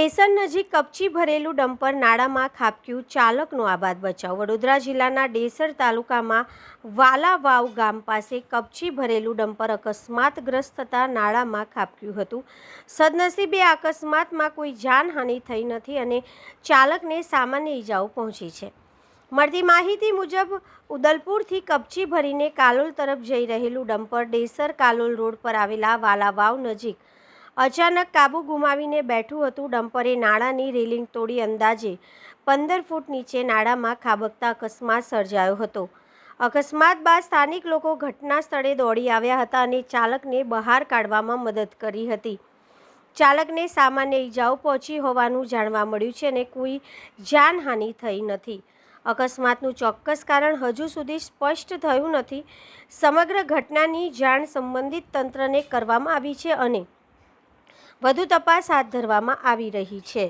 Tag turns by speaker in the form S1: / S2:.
S1: ડેસર નજીક કપચી ભરેલું ડમ્પર નાળામાં ખાબક્યું, ચાલકનો આબાદ બચાવ। વડોદરા જિલ્લાના ડેસર તાલુકામાં વાલાવાવ ગામ પાસે કપચી ભરેલું ડમ્પર અકસ્માતગ્રસ્ત થતાં નાળામાં ખાબક્યું હતું। સદનસીબે આ અકસ્માતમાં કોઈ જાનહાનિ થઈ નથી અને ચાલકને સામાન્ય ઈજાઓ પહોંચી છે। મળતી માહિતી મુજબ ઉદલપુરથી કપચી ભરીને કાલોલ તરફ જઈ રહેલું ડમ્પર ડેસર કાલોલ રોડ પર આવેલા વાલાવાવ નજીક અચાનક કાબુ ગુમાવીને બેઠું હતું। ડમ્પરે નાળાની રેલિંગ તોડી અંદાજે 15 ફૂટ નીચે નાળામાં ખાબકતા અકસ્માત સર્જાયો હતો। અકસ્માત બાદ સ્થાનિક લોકો ઘટના સ્થળે દોડી આવ્યા હતા અને ચાલકને બહાર કાઢવામાં મદદ કરી હતી। ચાલકને સામાન્ય ઈજાઓ પહોંચી હોવાનું જાણવા મળ્યું છે અને કોઈ જાનહાનિ થઈ નથી। અકસ્માતનું ચોક્કસ કારણ હજુ સુધી સ્પષ્ટ થયું નથી। સમગ્ર ઘટનાની જાણ સંબંધિત તંત્રને કરવામાં આવી છે અને વધુ તપાસ હાથ ધરવામાં આવી રહી છે।